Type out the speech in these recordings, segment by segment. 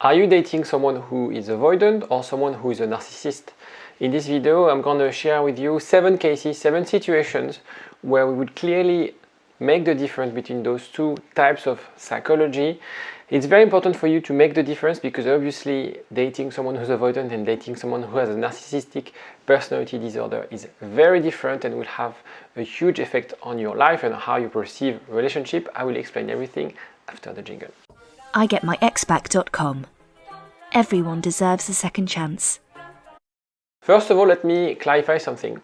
Are you dating someone who is avoidant or someone who is a narcissist? In this video, I'm going to share with you 7 cases, 7 situations where we would clearly make the difference between those two types of psychology. It's very important for you to make the difference because obviously dating someone who's avoidant and dating someone who has a narcissistic personality disorder is very different and will have a huge effect on your life and how you perceive relationship. I will explain everything after the jingle. IGetMyExPack.com. Everyone deserves a second chance. First of all, let me clarify something.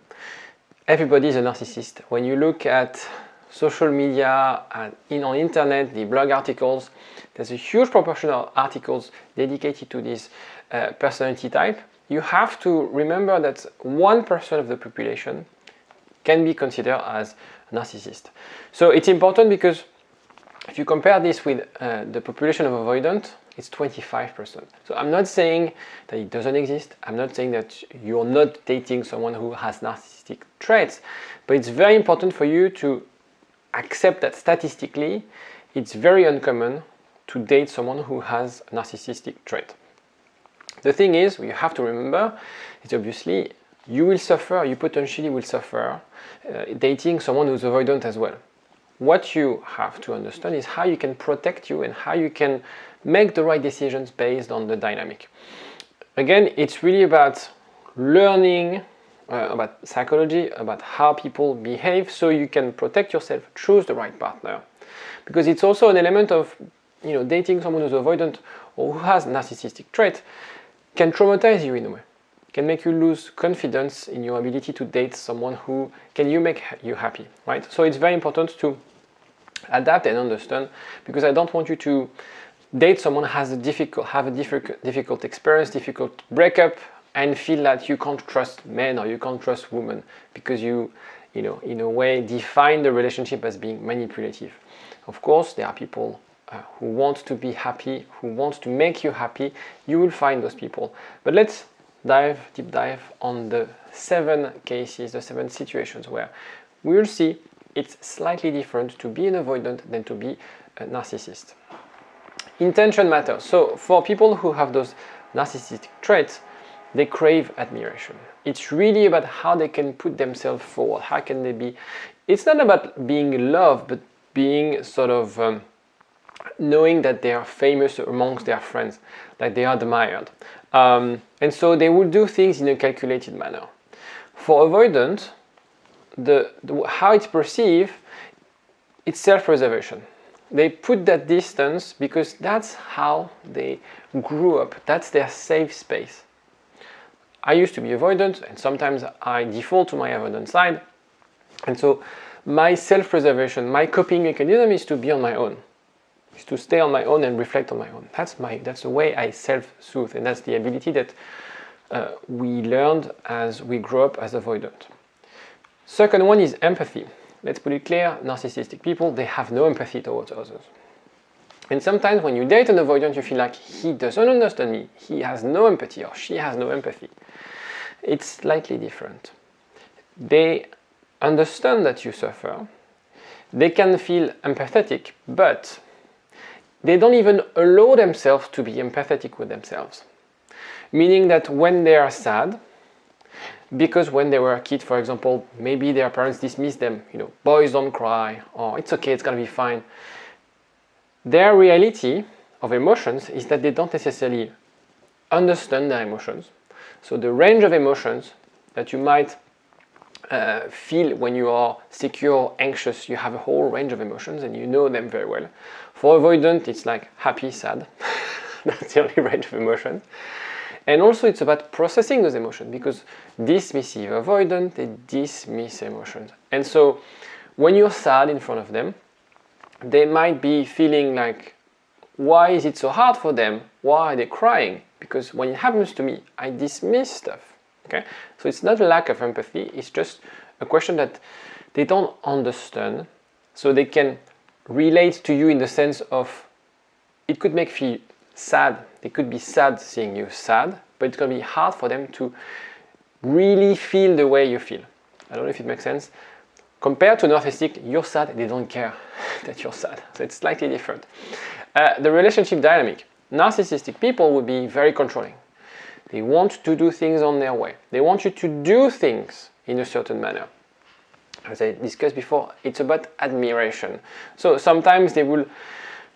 Everybody is a narcissist. When you look at social media and on internet, the blog articles, there's a huge proportion of articles dedicated to this personality type. You have to remember that 1% of the population can be considered as a narcissist. So it's important because if you compare this with the population of avoidant, it's 25%. So I'm not saying that it doesn't exist. I'm not saying that you're not dating someone who has narcissistic traits, but it's very important for you to accept that statistically, it's very uncommon to date someone who has a narcissistic trait. The thing is, you have to remember, is obviously you will suffer, you potentially will suffer dating someone who's avoidant as well. What you have to understand is how you can protect you and how you can make the right decisions based on the dynamic. Again, it's really about learning about psychology, about how people behave so you can protect yourself, choose the right partner. Because it's also an element of, dating someone who's avoidant or who has narcissistic trait can traumatize you in a way, can make you lose confidence in your ability to date someone who can make you happy, right? So it's very important to adapt and understand, because I don't want you to date someone who has have a difficult experience, difficult breakup, and feel that you can't trust men or you can't trust women because you in a way define the relationship as being manipulative. Of course, there are people who want to be happy, who want to make you happy. You will find those people. But let's deep dive on the 7 cases, the 7 situations where we will see it's slightly different to be an avoidant than to be a narcissist. Intention matters. So for people who have those narcissistic traits, they crave admiration. It's really about how they can put themselves forward. How can they be? It's not about being loved, but being sort of knowing that they are famous amongst their friends, that they are admired. And so they will do things in a calculated manner. For avoidant, how it's perceived, it's self-preservation. They put that distance because that's how they grew up. That's their safe space. I used to be avoidant, and sometimes I default to my avoidant side. And so my self-preservation, my coping mechanism is to be on my own, is to stay on my own and reflect on my own. That's the way I self-soothe, and that's the ability that we learned as we grow up as avoidant. Second one is empathy. Let's put it clear, narcissistic people, they have no empathy towards others. And sometimes when you date an avoidant, you feel like he doesn't understand me, he has no empathy or she has no empathy. It's slightly different. They understand that you suffer, they can feel empathetic, but they don't even allow themselves to be empathetic with themselves. Meaning that when they are sad, because when they were a kid, for example, maybe their parents dismissed them, boys don't cry, or it's okay, it's gonna be fine. Their reality of emotions is that they don't necessarily understand their emotions. So the range of emotions that you might feel when you are secure, anxious, you have a whole range of emotions and you know them very well. For avoidant, it's like happy, sad. That's the only range of emotions. And also it's about processing those emotions, because dismissive avoidant, they dismiss emotions. And so when you're sad in front of them, they might be feeling like, why is it so hard for them? Why are they crying? Because when it happens to me, I dismiss stuff. Okay? So it's not a lack of empathy, it's just a question that they don't understand. So they can relate to you in the sense of, it could make you sad. They could be sad seeing you sad, but it's going to be hard for them to really feel the way you feel. I don't know if it makes sense. Compared to narcissistic, you're sad, they don't care that you're sad. So it's slightly different. The relationship dynamic. Narcissistic people would be very controlling. They want to do things on their way. They want you to do things in a certain manner. As I discussed before, it's about admiration. So sometimes you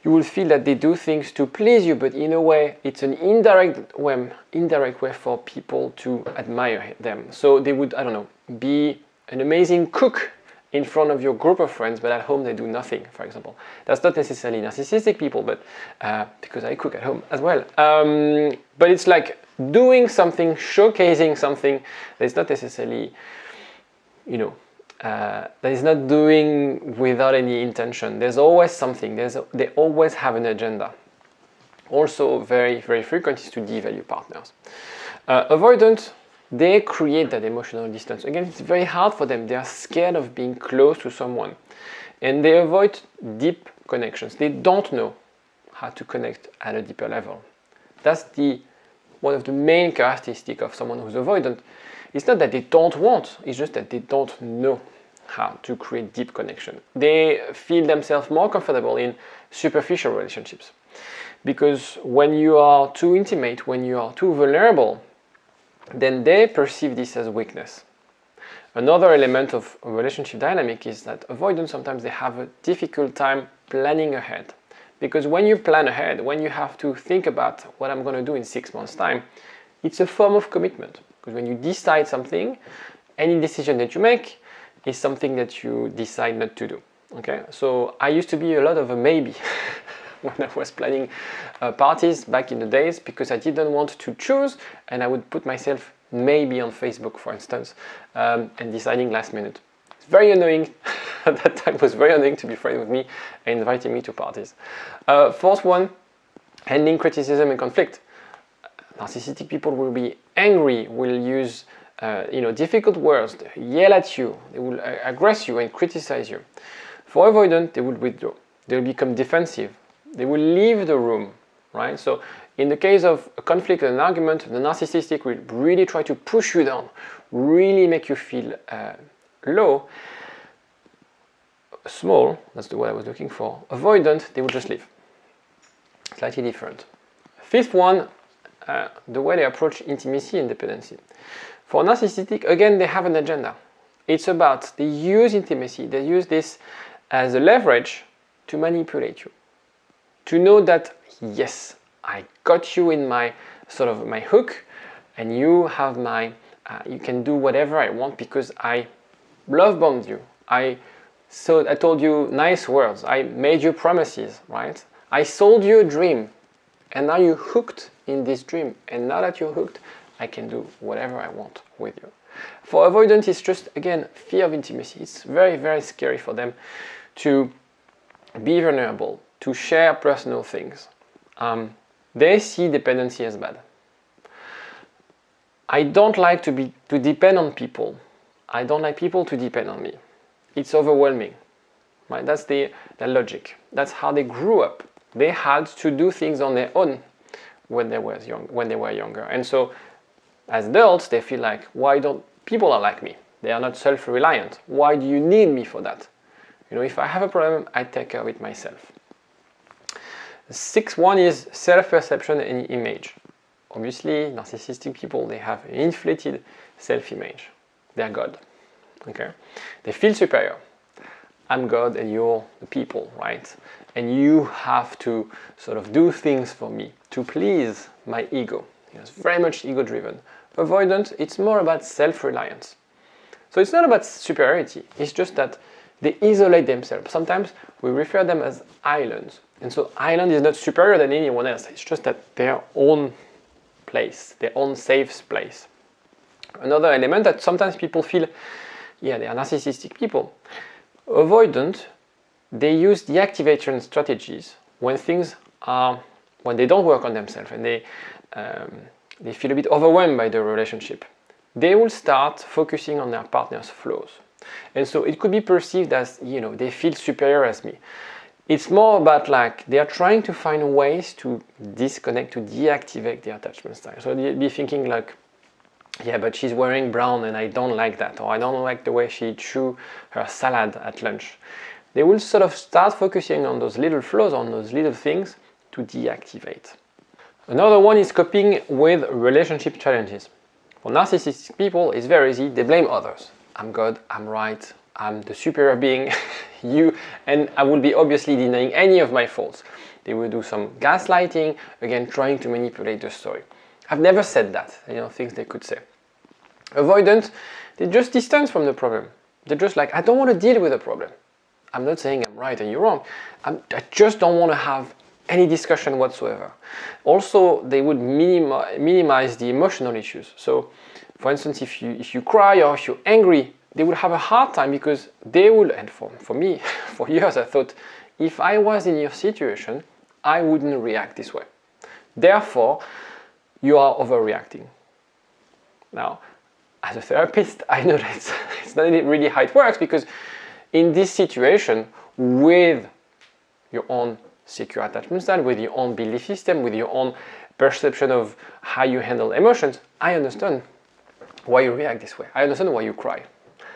will feel that they do things to please you, but in a way, it's an indirect way for people to admire them. So they would, I don't know, be an amazing cook in front of your group of friends, but at home they do nothing, for example. That's not necessarily narcissistic people, but because I cook at home as well. But it's like doing something, showcasing something that is not necessarily, that is not doing without any intention. There's always something. They always have an agenda. Also, very, very frequent is to devalue partners. Avoidant, they create that emotional distance. Again, it's very hard for them. They are scared of being close to someone. And they avoid deep connections. They don't know how to connect at a deeper level. That's one of the main characteristics of someone who's avoidant. It's not that they don't want, it's just that they don't know how to create deep connection. They feel themselves more comfortable in superficial relationships. Because when you are too intimate, when you are too vulnerable, then they perceive this as weakness. Another element of a relationship dynamic is that avoidance, sometimes they have a difficult time planning ahead. Because when you plan ahead, when you have to think about what I'm going to do in 6 months' time, it's a form of commitment. Because when you decide something, any decision that you make is something that you decide not to do. Okay? So I used to be a lot of a maybe when I was planning parties back in the days, because I didn't want to choose, and I would put myself maybe on Facebook, for instance, and deciding last minute. It's very annoying. At that time, it was very annoying to be friends with me and inviting me to parties. Fourth one, handling criticism and conflict. Narcissistic people will be angry, will use difficult words, they yell at you, they will aggress you and criticize you. For avoidant, they will withdraw. They will become defensive. They will leave the room, right? So in the case of a conflict and an argument, the narcissistic will really try to push you down, really make you feel low. Small, that's the word I was looking for. Avoidant, they will just leave. Slightly different. Fifth one, the way they approach intimacy and dependency. For narcissistic, again, they have an agenda. It's about, they use intimacy, they use this as a leverage to manipulate you. To know that, yes, I got you in my hook, and you have you can do whatever I want because I love bombed you. I told you nice words. I made you promises, right? I sold you a dream, and now you're hooked in this dream. And now that you're hooked, I can do whatever I want with you. For avoidant, it's just, again, fear of intimacy. It's very, very scary for them to be vulnerable, to share personal things. They see dependency as bad. I don't like to depend on people. I don't like people to depend on me. It's overwhelming, right? That's their logic. That's how they grew up. They had to do things on their own when they were younger. And so, as adults, they feel like, why don't people are like me? They are not self-reliant. Why do you need me for that? If I have a problem, I take care of it myself. The sixth one is self-perception and image. Obviously, narcissistic people, they have an inflated self-image. They are God. Okay? They feel superior. I'm God and you're the people, right? And you have to sort of do things for me to please my ego. It's very much ego-driven. Avoidant, it's more about self-reliance. So it's not about superiority. It's just that they isolate themselves. Sometimes we refer them as islands. And so island is not superior than anyone else. It's just that their own place, their own safe place. Another element that sometimes people feel, yeah, they are narcissistic people. Avoidant, they use deactivation strategies when they don't work on themselves and they feel a bit overwhelmed by the relationship. They will start focusing on their partner's flaws. And so it could be perceived as, they feel superior as me. It's more about they are trying to find ways to disconnect, to deactivate the attachment style. So they'll be thinking yeah, but she's wearing brown and I don't like that, or I don't like the way she chew her salad at lunch. They will sort of start focusing on those little flaws, on those little things to deactivate. Another one is coping with relationship challenges. For narcissistic people, it's very easy. They blame others. I'm God, I'm right, I'm the superior being, and I will be obviously denying any of my faults. They will do some gaslighting, again, trying to manipulate the story. I've never said that, things they could say. Avoidant, they just distance from the problem. They're just like, I don't want to deal with the problem. I'm not saying I'm right and you're wrong. I just don't want to have any discussion whatsoever. Also, they would minimize the emotional issues. So, for instance, if you cry or if you're angry, they would have a hard time because they will, and for me, for years I thought, if I was in your situation, I wouldn't react this way. Therefore, you are overreacting. Now, as a therapist, I know that it's not really how it works, because in this situation, with your own secure attachment style, with your own belief system, with your own perception of how you handle emotions, I understand why you react this way. I understand why you cry.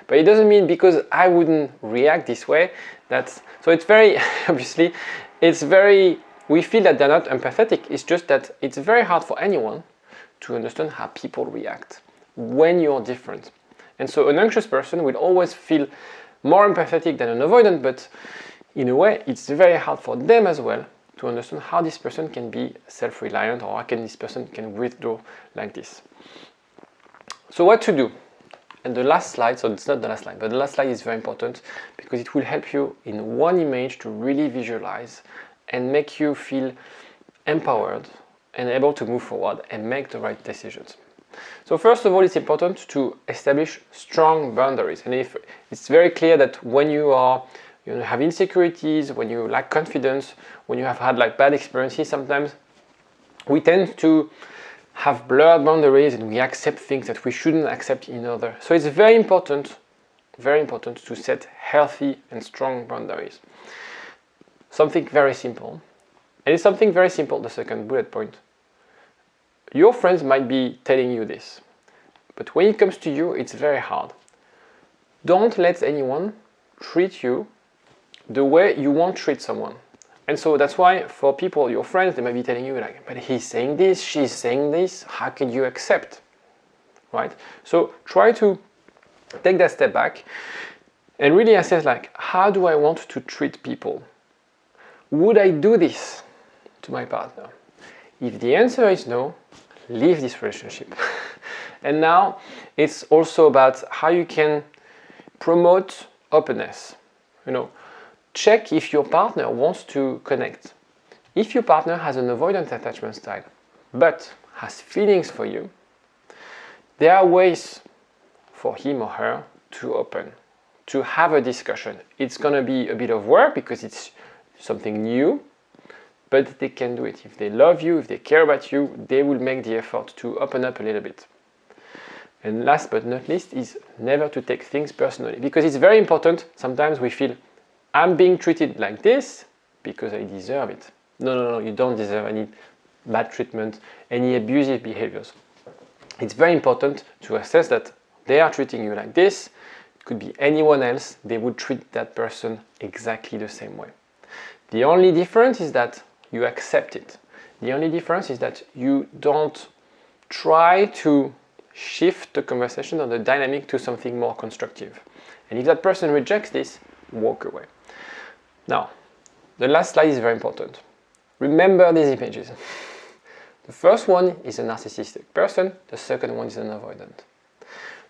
But it doesn't mean because I wouldn't react this way, so it's very, obviously, we feel that they're not empathetic. It's just that it's very hard for anyone to understand how people react when you're different. And so an anxious person will always feel more empathetic than an avoidant, but in a way, it's very hard for them as well to understand how this person can be self-reliant, or how this person can withdraw like this. So what to do? And the last slide, so it's not the last slide, but the last slide is very important because it will help you in one image to really visualize and make you feel empowered and able to move forward and make the right decisions. So first of all, it's important to establish strong boundaries. And if it's very clear that when you have insecurities, when you lack confidence, when you have had bad experiences, sometimes we tend to have blurred boundaries and we accept things that we shouldn't accept in others. So it's very important to set healthy and strong boundaries. Something very simple. And it's something very simple, the second bullet point. Your friends might be telling you this, but when it comes to you, it's very hard. Don't let anyone treat you the way you won't treat someone. And so that's why for people, your friends, they might be telling you but he's saying this, she's saying this, how can you accept? Right? So try to take that step back and really assess how do I want to treat people? Would I do this to my partner? If the answer is no, leave this relationship. And now it's also about how you can promote openness. Check if your partner wants to connect. If your partner has an avoidant attachment style, but has feelings for you, there are ways for him or her to open, to have a discussion. It's going to be a bit of work because it's something new, but they can do it. If they love you, if they care about you, they will make the effort to open up a little bit. And last but not least is never to take things personally, because it's very important. Sometimes we feel, I'm being treated like this because I deserve it. No, you don't deserve any bad treatment, any abusive behaviors. It's very important to assess that they are treating you like this. It could be anyone else. They would treat that person exactly the same way. The only difference is that you accept it. The only difference is that you don't try to shift the conversation or the dynamic to something more constructive. And if that person rejects this, walk away. Now, the last slide is very important. Remember these images. The first one is a narcissistic person, the second one is an avoidant.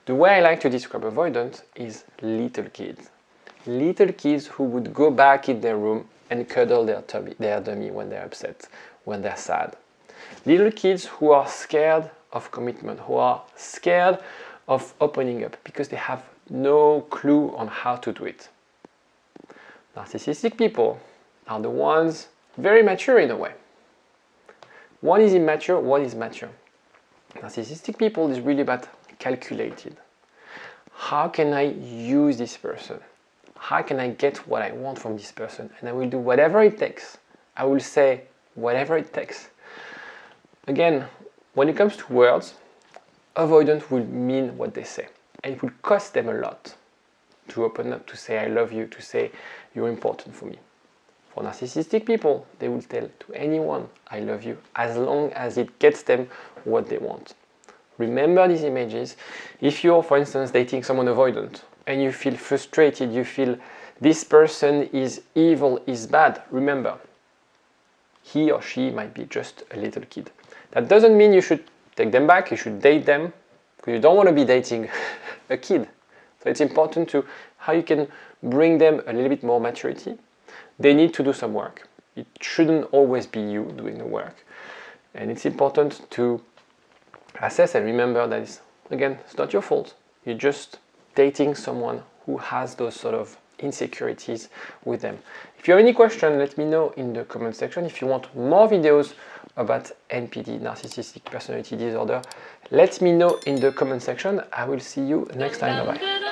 The way I like to describe avoidant is little kids. Little kids who would go back in their room and cuddle their dummy when they're upset, when they're sad. Little kids who are scared of commitment, who are scared of opening up because they have no clue on how to do it. Narcissistic people are the ones very mature in a way. One is immature, one is mature. Narcissistic people is really about calculated. How can I use this person? How can I get what I want from this person? And I will do whatever it takes. I will say whatever it takes. Again, when it comes to words, avoidant will mean what they say. And it will cost them a lot to open up, to say I love you, to say you're important for me. For narcissistic people, they will tell to anyone, I love you, as long as it gets them what they want. Remember these images. If you're, for instance, dating someone avoidant and you feel frustrated, you feel this person is evil, is bad, remember, he or she might be just a little kid. That doesn't mean you should take them back, you should date them, because you don't want to be dating a kid. So it's important to how you can bring them a little bit more maturity. They need to do some work. It shouldn't always be you doing the work. And it's important to assess and remember that it's not your fault. You're just dating someone who has those sort of insecurities with them. If you have any question, let me know in the comment section. If you want more videos about NPD, narcissistic personality disorder, let me know in the comment section. I will see you next time. Bye bye.